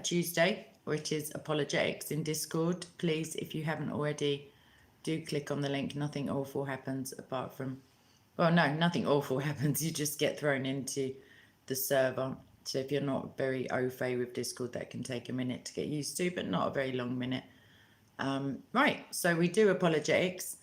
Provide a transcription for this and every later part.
Tuesday, which is apologetics in Discord. Please, if you haven't already, do click on the link. Nothing awful happens apart from, well, no, nothing awful happens. You just get thrown into the server. So if you're not very au fait with Discord, that can take a minute to get used to, but not a very long minute. Right, so we do apologetics.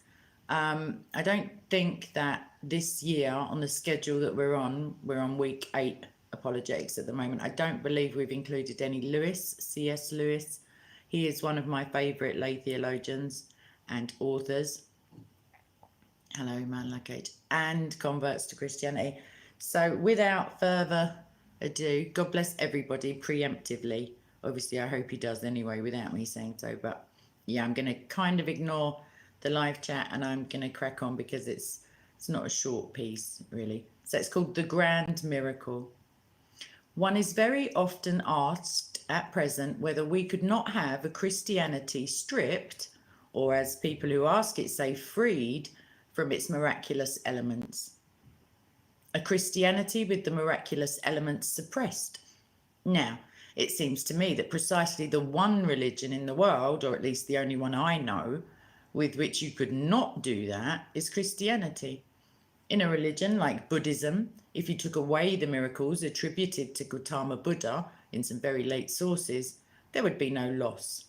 I don't think that this year on the schedule that we're on week 8 apologetics at the moment. I don't believe we've included any Lewis, C.S. Lewis. He is one of my favourite lay theologians and authors. Hello, man like Kate. And converts to Christianity. So without further ado, God bless everybody preemptively. Obviously, I hope he does anyway without me saying so. But yeah, I'm going to kind of ignore the live chat and I'm going to crack on because it's not a short piece, really. So it's called The Grand Miracle. One is very often asked at present whether we could not have a Christianity stripped, or as people who ask it say, freed from its miraculous elements. A Christianity with the miraculous elements suppressed. Now, it seems to me that precisely the one religion in the world, or at least the only one I know, with which you could not do that is Christianity. In a religion like Buddhism, if you took away the miracles attributed to Gautama Buddha in some very late sources, there would be no loss.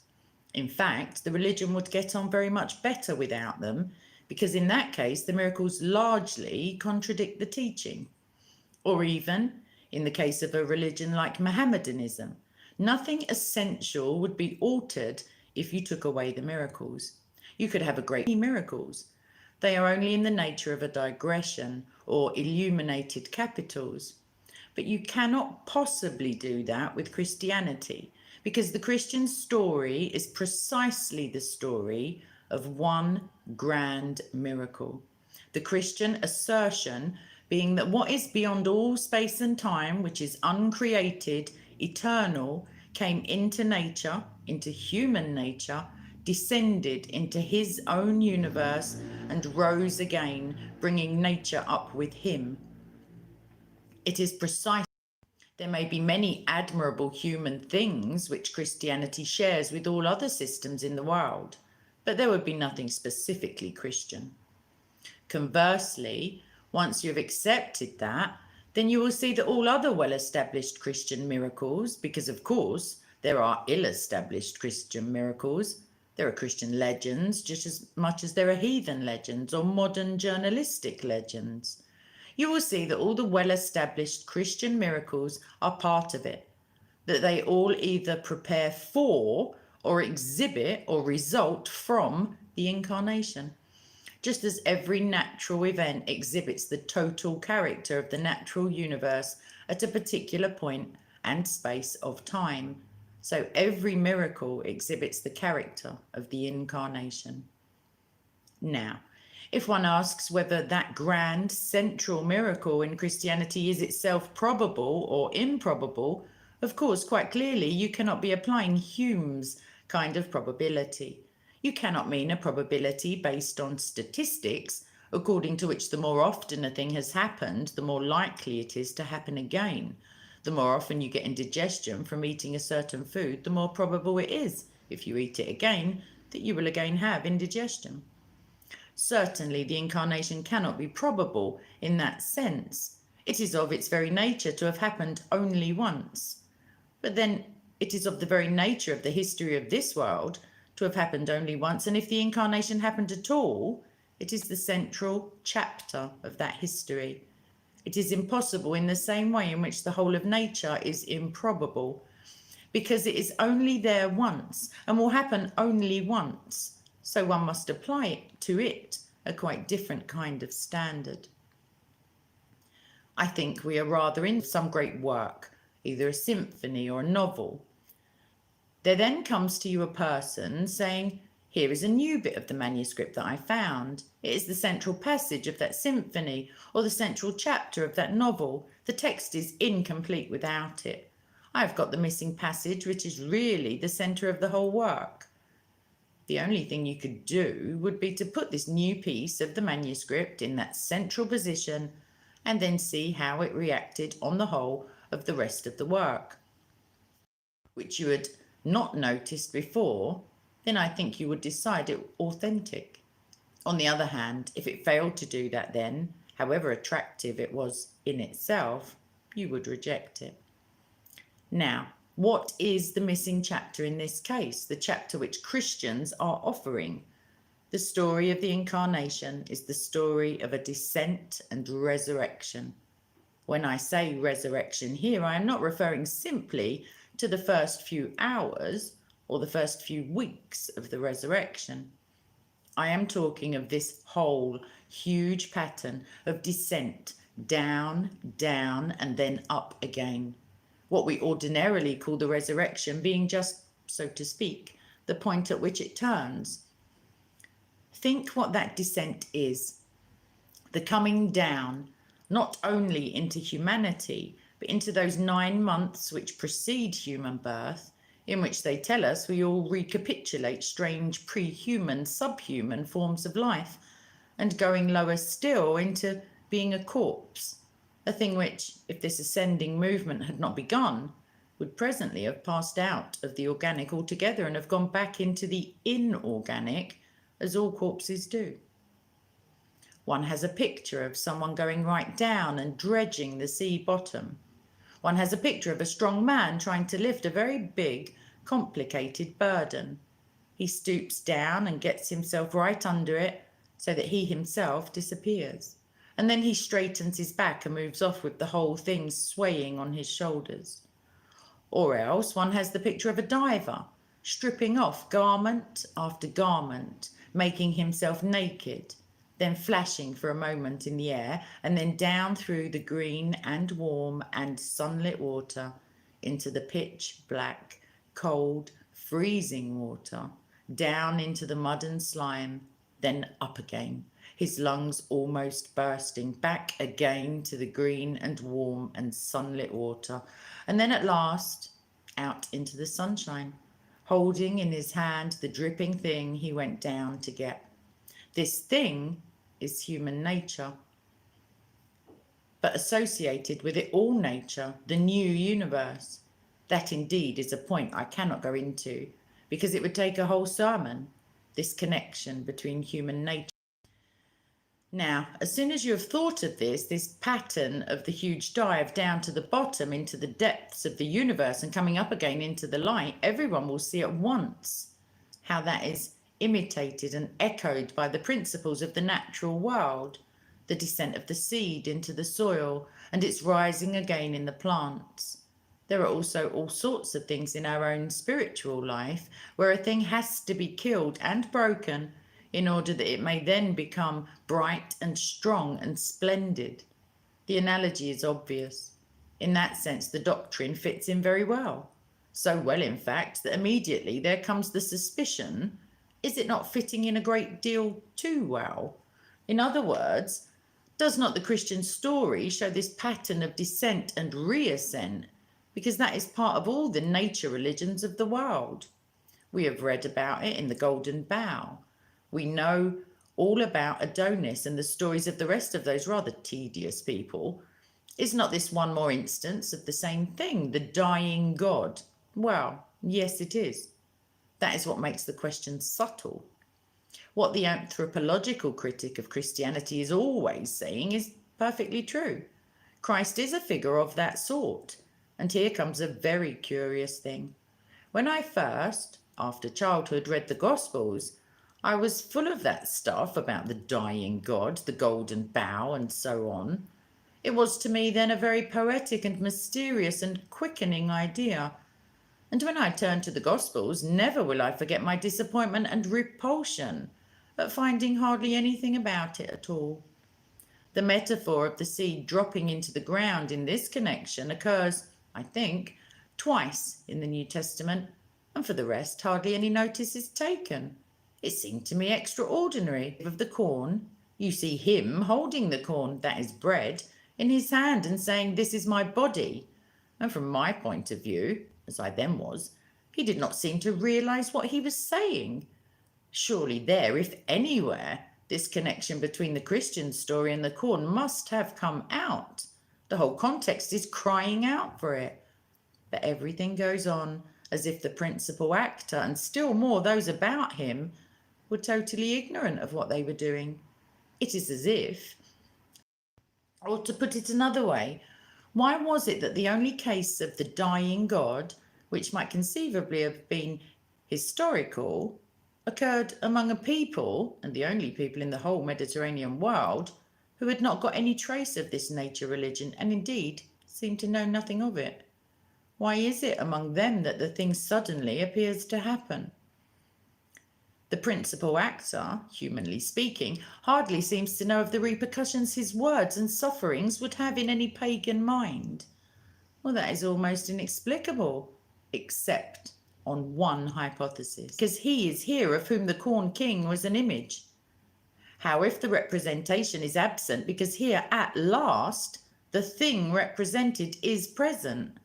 In fact, the religion would get on very much better without them, because in that case, the miracles largely contradict the teaching. Or even, in the case of a religion like Mohammedanism, nothing essential would be altered if you took away the miracles. You could have a great many miracles. They are only in the nature of a digression or illuminated capitals. But you cannot possibly do that with Christianity, because the Christian story is precisely the story of one grand miracle. The Christian assertion being that what is beyond all space and time, which is uncreated, eternal, came into nature, into human nature, descended into his own universe and rose again, bringing nature up with him. It is precise. There may be many admirable human things which Christianity shares with all other systems in the world, but there would be nothing specifically Christian. Conversely, once you have accepted that, then you will see that all other well-established Christian miracles, because of course there are ill-established Christian miracles, there are Christian legends just as much as there are heathen legends or modern journalistic legends. You will see that all the well-established Christian miracles are part of it, that they all either prepare for or exhibit or result from the incarnation. Just as every natural event exhibits the total character of the natural universe at a particular point and space of time, so every miracle exhibits the character of the incarnation. Now, if one asks whether that grand central miracle in Christianity is itself probable or improbable, of course, quite clearly, you cannot be applying Hume's kind of probability. You cannot mean a probability based on statistics, according to which the more often a thing has happened, the more likely it is to happen again. The more often you get indigestion from eating a certain food, the more probable it is, if you eat it again, that you will again have indigestion. Certainly, the incarnation cannot be probable in that sense. It is of its very nature to have happened only once. But then it is of the very nature of the history of this world to have happened only once, and if the incarnation happened at all, it is the central chapter of that history. It is impossible in the same way in which the whole of nature is improbable, because it is only there once and will happen only once. So one must apply to it a quite different kind of standard. I think we are rather in some great work, either a symphony or a novel. There then comes to you a person saying, here is a new bit of the manuscript that I found. It is the central passage of that symphony or the central chapter of that novel. The text is incomplete without it. I have got the missing passage, which is really the centre of the whole work. The only thing you could do would be to put this new piece of the manuscript in that central position and then see how it reacted on the whole of the rest of the work. which you had not noticed before, then I think you would decide it authentic. On the other hand, if it failed to do that, then, however attractive it was in itself, you would reject it. Now, what is the missing chapter in this case? The chapter which Christians are offering. The story of the incarnation is the story of a descent and resurrection. When I say resurrection here, I am not referring simply to the first few hours or the first few weeks of the resurrection. I am talking of this whole huge pattern of descent, down, down, and then up again. What we ordinarily call the resurrection being just, so to speak, the point at which it turns. Think what that descent is. The coming down, not only into humanity, but into those 9 months which precede human birth, in which they tell us we all recapitulate strange pre-human, subhuman forms of life, and going lower still into being a corpse, a thing which, if this ascending movement had not begun, would presently have passed out of the organic altogether and have gone back into the inorganic, as all corpses do. One has a picture of someone going right down and dredging the sea bottom. One has a picture of a strong man trying to lift a very big, complicated burden. He stoops down and gets himself right under it so that he himself disappears. And then he straightens his back and moves off with the whole thing swaying on his shoulders. Or else one has the picture of a diver, stripping off garment after garment, making himself naked, then flashing for a moment in the air, and then down through the green and warm and sunlit water into the pitch black, cold, freezing water, down into the mud and slime, then up again, his lungs almost bursting, back again to the green and warm and sunlit water, and then at last out into the sunshine, holding in his hand the dripping thing he went down to get. This thing is human nature, but associated with it all nature, the new universe. That indeed is a point I cannot go into, because it would take a whole sermon, this connection between human nature. Now, as soon as you have thought of this pattern of the huge dive down to the bottom into the depths of the universe and coming up again into the light, everyone will see at once how that is imitated and echoed by the principles of the natural world, the descent of the seed into the soil and its rising again in the plants. There are also all sorts of things in our own spiritual life where a thing has to be killed and broken in order that it may then become bright and strong and splendid. The analogy is obvious. In that sense, the doctrine fits in very well. So well, in fact, that immediately there comes the suspicion, is it not fitting in a great deal too well? In other words, does not the Christian story show this pattern of descent and reascent? Because that is part of all the nature religions of the world. We have read about it in the Golden Bough. We know all about Adonis and the stories of the rest of those rather tedious people. Is not this one more instance of the same thing, the dying god? Well, yes, it is. That is what makes the question subtle. What the anthropological critic of Christianity is always saying is perfectly true. Christ is a figure of that sort. And here comes a very curious thing. When I first, after childhood, read the Gospels, I was full of that stuff about the dying God, the golden bough, and so on. It was to me then a very poetic and mysterious and quickening idea. And when I turn to the Gospels, never will I forget my disappointment and repulsion at finding hardly anything about it at all. The metaphor of the seed dropping into the ground in this connection occurs, I think, twice in the New Testament, and for the rest hardly any notice is taken. It seemed to me extraordinary. Of the corn, you see him holding the corn, that is bread, in his hand and saying, "This is my body." And from my point of view, as I then was, he did not seem to realize what he was saying. Surely there, if anywhere, this connection between the Christian story and the corn must have come out. The whole context is crying out for it. But everything goes on as if the principal actor, and still more those about him, were totally ignorant of what they were doing. It is as if, or to put it another way, why was it that the only case of the dying God, which might conceivably have been historical, occurred among a people, and the only people in the whole Mediterranean world, who had not got any trace of this nature religion, and indeed seemed to know nothing of it? Why is it among them that the thing suddenly appears to happen? The principal actor, humanly speaking, hardly seems to know of the repercussions his words and sufferings would have in any pagan mind. Well, that is almost inexplicable, except on one hypothesis, because he is here of whom the Corn King was an image. How if the representation is absent, because here at last the thing represented is present?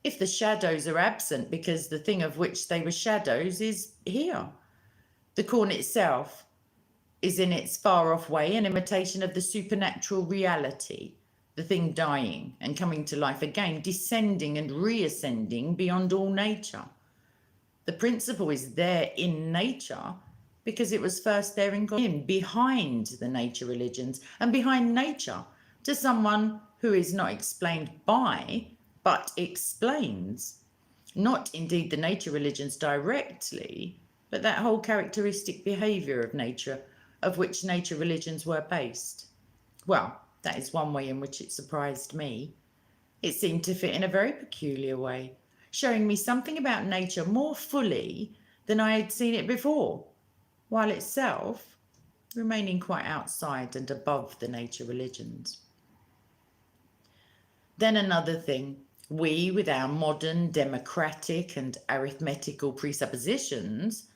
If the shadows are absent, because the thing of which they were shadows is here? The corn itself is in its far-off way an imitation of the supernatural reality, the thing dying and coming to life again, descending and reascending beyond all nature. The principle is there in nature because it was first there in God, behind the nature religions and behind nature, to someone who is not explained by, but explains. Not indeed the nature religions directly, but that whole characteristic behaviour of nature, of which nature religions were based. Well, that is one way in which it surprised me. It seemed to fit in a very peculiar way, showing me something about nature more fully than I had seen it before, while itself remaining quite outside and above the nature religions. Then another thing, we, with our modern democratic and arithmetical presuppositions,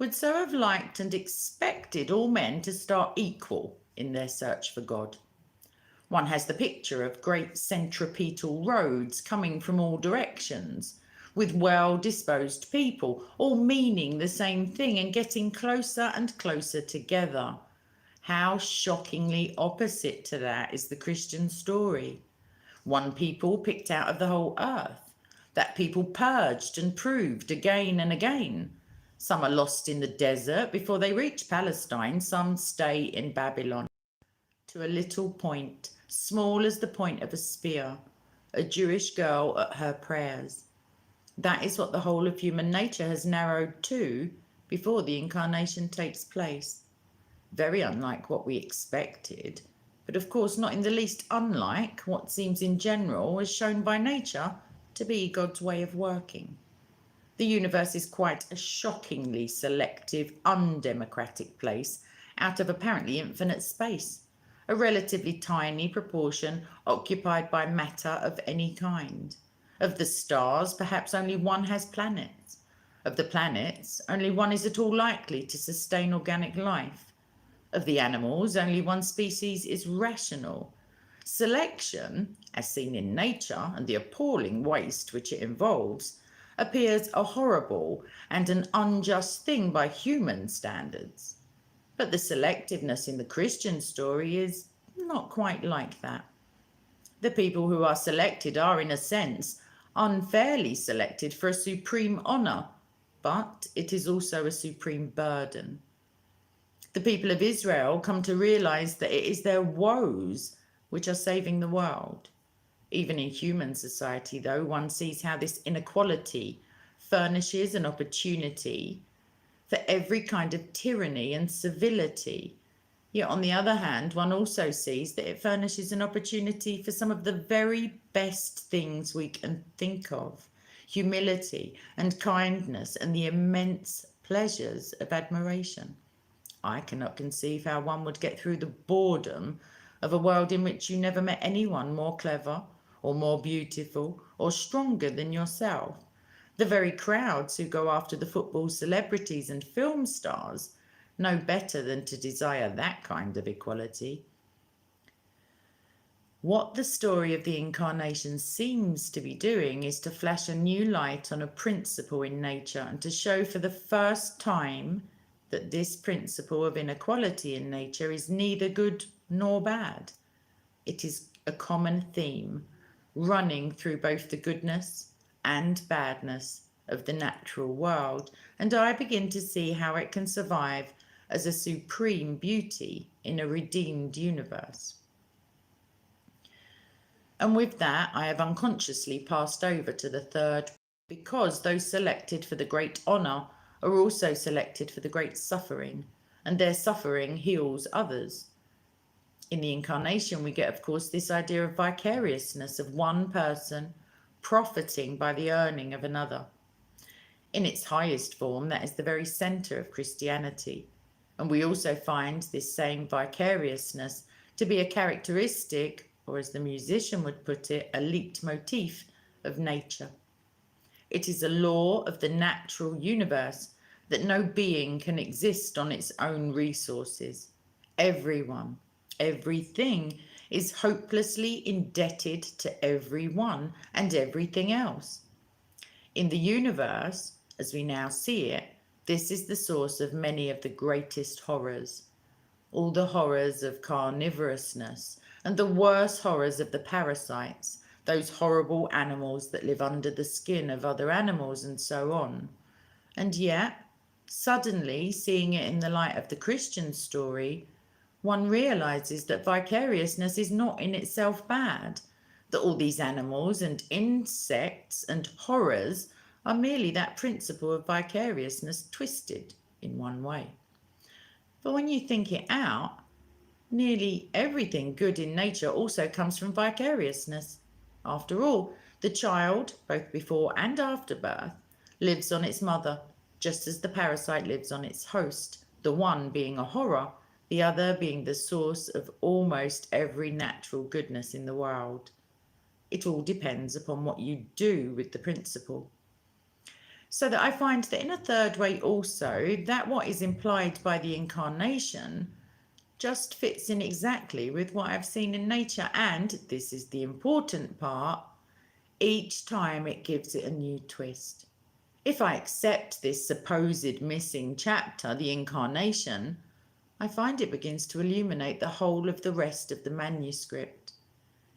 would so have liked and expected all men to start equal in their search for God. One has the picture of great centripetal roads coming from all directions, with well-disposed people, all meaning the same thing and getting closer and closer together. How shockingly opposite to that is the Christian story. One people picked out of the whole earth, that people purged and proved again and again. Some are lost in the desert before they reach Palestine, some stay in Babylon. To a little point, small as the point of a spear, a Jewish girl at her prayers. That is what the whole of human nature has narrowed to before the incarnation takes place. Very unlike what we expected, but of course not in the least unlike what seems in general, as shown by nature, to be God's way of working. The universe is quite a shockingly selective, undemocratic place out of apparently infinite space, a relatively tiny proportion occupied by matter of any kind. Of the stars, perhaps only one has planets. Of the planets, only one is at all likely to sustain organic life. Of the animals, only one species is rational. Selection, as seen in nature, and the appalling waste which it involves, appears a horrible and an unjust thing by human standards. But the selectiveness in the Christian story is not quite like that. The people who are selected are, in a sense, unfairly selected for a supreme honour, but it is also a supreme burden. The people of Israel come to realise that it is their woes which are saving the world. Even in human society, though, one sees how this inequality furnishes an opportunity for every kind of tyranny and servility. Yet, on the other hand, one also sees that it furnishes an opportunity for some of the very best things we can think of: humility and kindness and the immense pleasures of admiration. I cannot conceive how one would get through the boredom of a world in which you never met anyone more clever or more beautiful or stronger than yourself. The very crowds who go after the football celebrities and film stars know better than to desire that kind of equality. What the story of the incarnation seems to be doing is to flash a new light on a principle in nature and to show for the first time that this principle of inequality in nature is neither good nor bad. It is a common theme running through both the goodness and badness of the natural world, and I begin to see how it can survive as a supreme beauty in a redeemed universe. And with that, I have unconsciously passed over to the third, because those selected for the great honour are also selected for the great suffering, and their suffering heals others. In the incarnation, we get, of course, this idea of vicariousness, of one person profiting by the earning of another. In its highest form, that is the very centre of Christianity. And we also find this same vicariousness to be a characteristic, or as the musician would put it, a leitmotif of nature. It is a law of the natural universe that no being can exist on its own resources. Everyone, everything is hopelessly indebted to everyone and everything else. In the universe, as we now see it, this is the source of many of the greatest horrors. All the horrors of carnivorousness and the worst horrors of the parasites, those horrible animals that live under the skin of other animals and so on. And yet, suddenly, seeing it in the light of the Christian story, one realizes that vicariousness is not in itself bad, that all these animals and insects and horrors are merely that principle of vicariousness twisted in one way. But when you think it out, nearly everything good in nature also comes from vicariousness. After all, the child, both before and after birth, lives on its mother, just as the parasite lives on its host, the one being a horror, the other being the source of almost every natural goodness in the world. It all depends upon what you do with the principle. So that I find that in a third way also, that what is implied by the incarnation just fits in exactly with what I've seen in nature, and this is the important part, each time it gives it a new twist. If I accept this supposed missing chapter, the incarnation, I find it begins to illuminate the whole of the rest of the manuscript.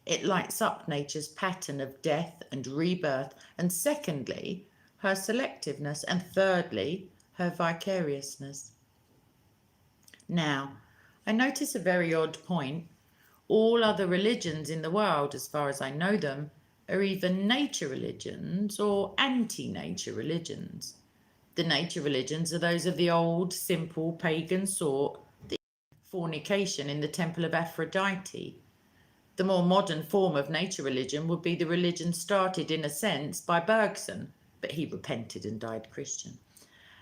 It lights up nature's pattern of death and rebirth, and secondly, her selectiveness, and thirdly, her vicariousness. Now, I notice a very odd point. All other religions in the world, as far as I know them, are either nature religions or anti-nature religions. The nature religions are those of the old, simple, pagan sort, the fornication in the temple of Aphrodite. The more modern form of nature religion would be the religion started, in a sense, by Bergson, but he repented and died Christian,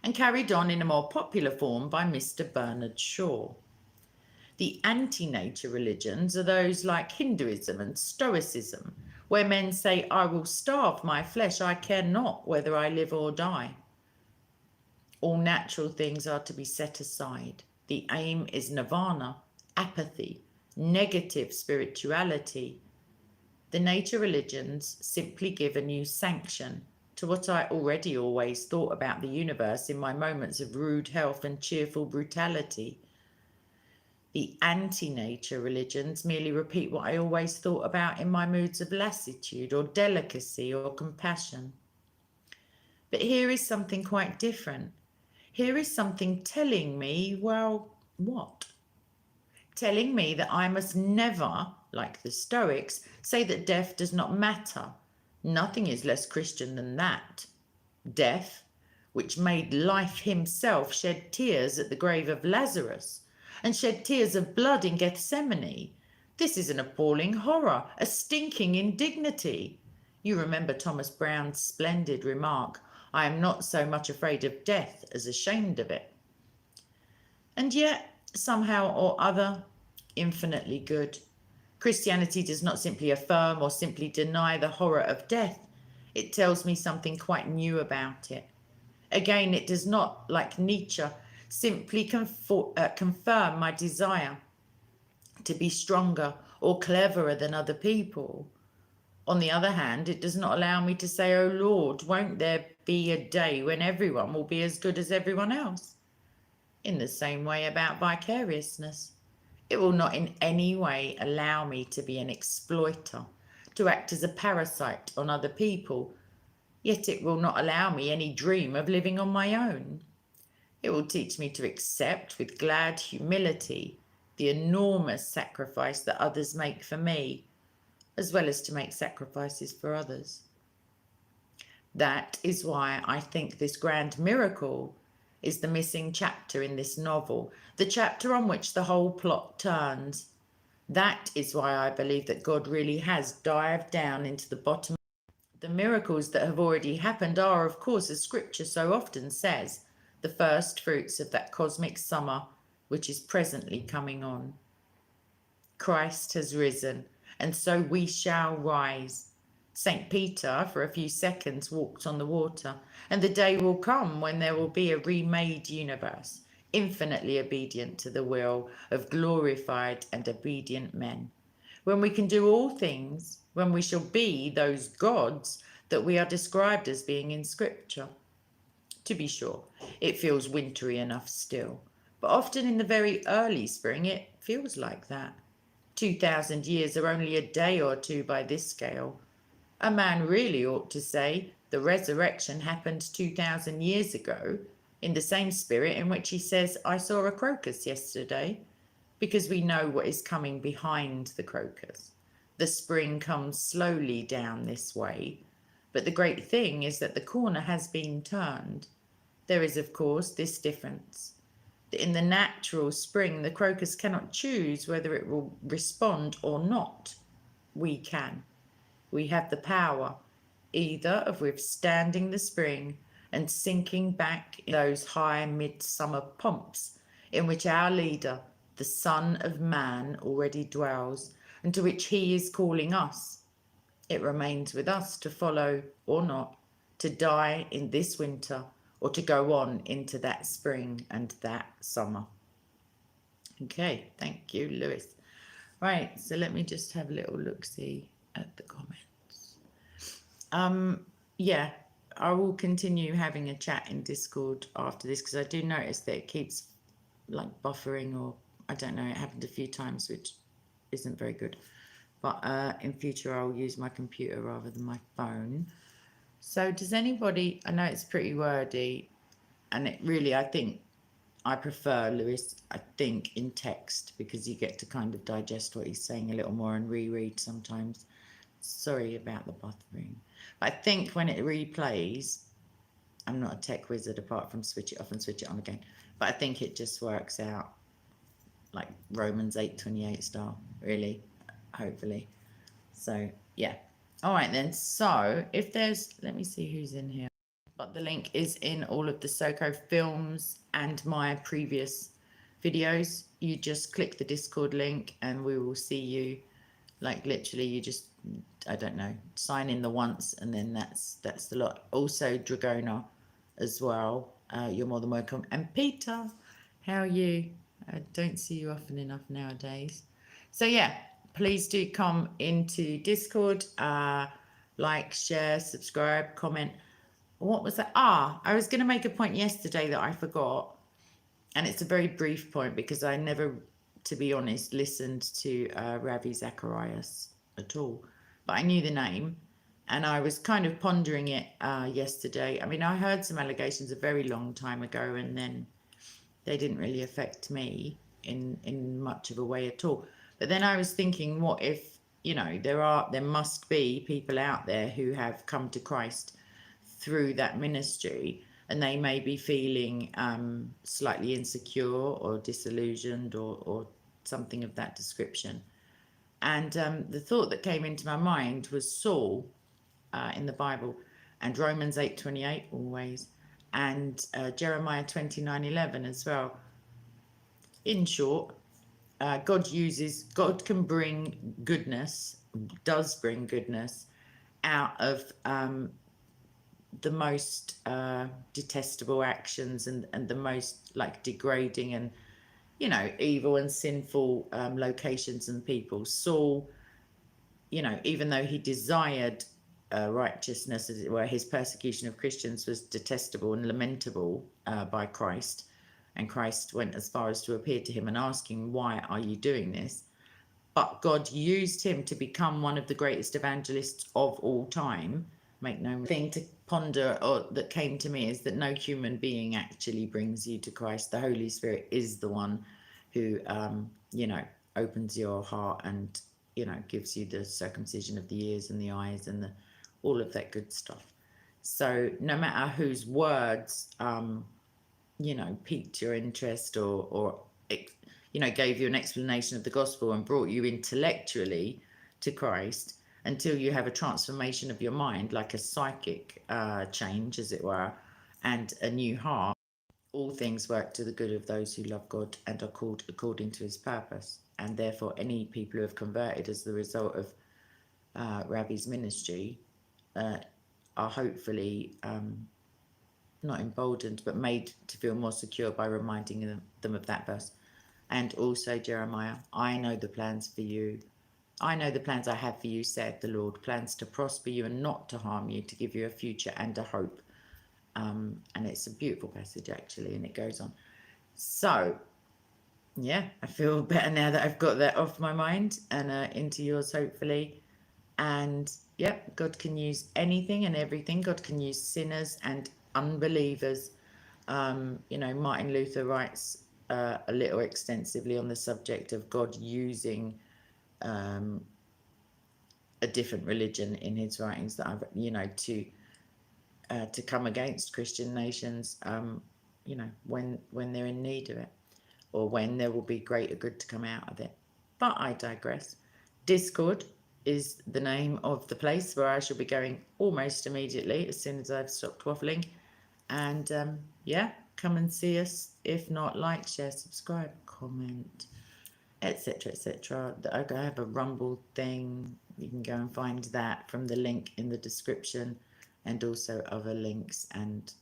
and carried on in a more popular form by Mr. Bernard Shaw. The anti-nature religions are those like Hinduism and Stoicism, where men say, I will starve my flesh, I care not whether I live or die. All natural things are to be set aside. The aim is nirvana, apathy, negative spirituality. The nature religions simply give a new sanction to what I already always thought about the universe in my moments of rude health and cheerful brutality. The anti-nature religions merely repeat what I always thought about in my moods of lassitude or delicacy or compassion. But here is something quite different. Here is something telling me, well, what? Telling me that I must never, like the Stoics, say that death does not matter. Nothing is less Christian than that. Death, which made life himself, shed tears at the grave of Lazarus, and shed tears of blood in Gethsemane. This is an appalling horror, a stinking indignity. You remember Thomas Brown's splendid remark, I am not so much afraid of death as ashamed of it. And yet, somehow or other, infinitely good. Christianity does not simply affirm or simply deny the horror of death. It tells me something quite new about it. Again, it does not, like Nietzsche, simply confirm my desire to be stronger or cleverer than other people. On the other hand, it does not allow me to say, oh Lord, won't there be a day when everyone will be as good as everyone else? In the same way about vicariousness. It will not in any way allow me to be an exploiter, to act as a parasite on other people. yet it will not allow me any dream of living on my own. It will teach me to accept with glad humility the enormous sacrifice that others make for me, as well as to make sacrifices for others. That is why I think this grand miracle is the missing chapter in this novel, the chapter on which the whole plot turns. That is why I believe that God really has dived down into the bottom. The miracles that have already happened are, of course, as scripture so often says, the first fruits of that cosmic summer which is presently coming on. Christ has risen, and so we shall rise. St. Peter, for a few seconds, walked on the water, and the day will come when there will be a remade universe, infinitely obedient to the will of glorified and obedient men. When we can do all things, when we shall be those gods that we are described as being in Scripture. To be sure, it feels wintry enough still, but often in the very early spring it feels like that. 2,000 years are only a day or two by this scale. A man really ought to say the resurrection happened 2,000 years ago, in the same spirit in which he says, I saw a crocus yesterday, because we know what is coming behind the crocus. The spring comes slowly down this way, but the great thing is that the corner has been turned. There is, of course, this difference. In the natural spring, the crocus cannot choose whether it will respond or not. We can. We have the power either of withstanding the spring and sinking back in those high midsummer pomps in which our leader, the Son of Man, already dwells, and to which he is calling us. It remains with us to follow or not, to die in this winter, or to go on into that spring and that summer. Okay, thank you, Lewis. Right, so let me just have a little look-see at the comments. Yeah, I will continue having a chat in Discord after this, because I do notice that it keeps like buffering, or I don't know, it happened a few times, which isn't very good. But in future, I'll use my computer rather than my phone. So does anybody, I know it's pretty wordy, and it really, I think, I prefer, Lewis, I think, in text, because you get to kind of digest what he's saying a little more and reread sometimes. Sorry about the buffering. I think when it replays, I'm not a tech wizard apart from switch it off and switch it on again, but I think it just works out like Romans 8:28 style, really, hopefully. So, yeah. All right, then. So, if there's, let me see who's in here. But the link is in all of the Soko films and my previous videos. You just click the Discord link and we will see you. Like literally, you just, I don't know, sign in the once and then that's the lot. Also, Dragona as well. You're more than welcome. And Peter, how are you? I don't see you often enough nowadays. So yeah, please do come into Discord. Like, share, subscribe, comment. What was that? I was going to make a point yesterday that I forgot. And it's a very brief point because I never, to be honest, listened to Ravi Zacharias at all. But I knew the name. And I was kind of pondering it yesterday. I mean, I heard some allegations a very long time ago, and then they didn't really affect me in much of a way at all. But then I was thinking, what if, you know, there must be people out there who have come to Christ through that ministry, and they may be feeling slightly insecure or disillusioned or something of that description. And the thought that came into my mind was Saul in the Bible, and Romans 8:28 always, and Jeremiah 29:11 as well. In short, God can bring goodness, does bring goodness out of the most detestable actions and the most like degrading and, you know, evil and sinful locations and people. Saul, you know, even though he desired righteousness, as it were, his persecution of Christians was detestable and lamentable by Christ. And Christ went as far as to appear to him and ask him, why are you doing this? But God used him to become one of the greatest evangelists of all time. Make no thing to ponder or that came to me is that no human being actually brings you to Christ. The Holy Spirit is the one who, you know, opens your heart and, you know, gives you the circumcision of the ears and the eyes and the all of that good stuff. So no matter whose words, you know, piqued your interest or you know, gave you an explanation of the gospel and brought you intellectually to Christ, until you have a transformation of your mind, like a psychic change, as it were, and a new heart, all things work to the good of those who love God and are called according to his purpose. And therefore, any people who have converted as the result of Ravi's ministry are hopefully not emboldened, but made to feel more secure by reminding them of that verse. And also, Jeremiah, I know the plans for you. I know the plans I have for you, saith the Lord, plans to prosper you and not to harm you, to give you a future and a hope. And it's a beautiful passage, actually, and it goes on. So, yeah, I feel better now that I've got that off my mind and into yours, hopefully. And, yeah, God can use anything and everything. God can use sinners and unbelievers. You know, Martin Luther writes a little extensively on the subject of God using a different religion in his writings that I've, you know, to come against Christian nations, you know, when they're in need of it, or when there will be greater good to come out of it. But I digress. Discord is the name of the place where I shall be going almost immediately as soon as I've stopped waffling. And yeah, come and see us. If not, like, share, subscribe, comment, etc., etc. I have a Rumble thing. You can go and find that from the link in the description, and also other links. And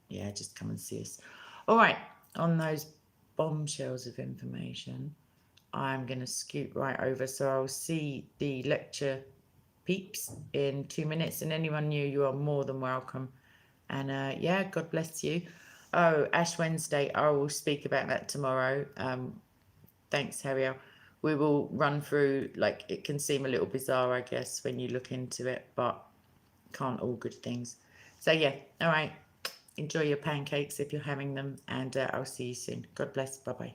yeah, just come and see us. All right, on those bombshells of information, I'm going to scoot right over. So I'll see the lecture peeps in 2 minutes, and anyone new, you are more than welcome. And yeah, God bless you. Oh, Ash Wednesday, I will speak about that tomorrow. Thanks, Harriel. We will run through, like, it can seem a little bizarre, I guess, when you look into it, but can't all good things. So yeah, all right. Enjoy your pancakes if you're having them, and I'll see you soon. God bless. Bye-bye.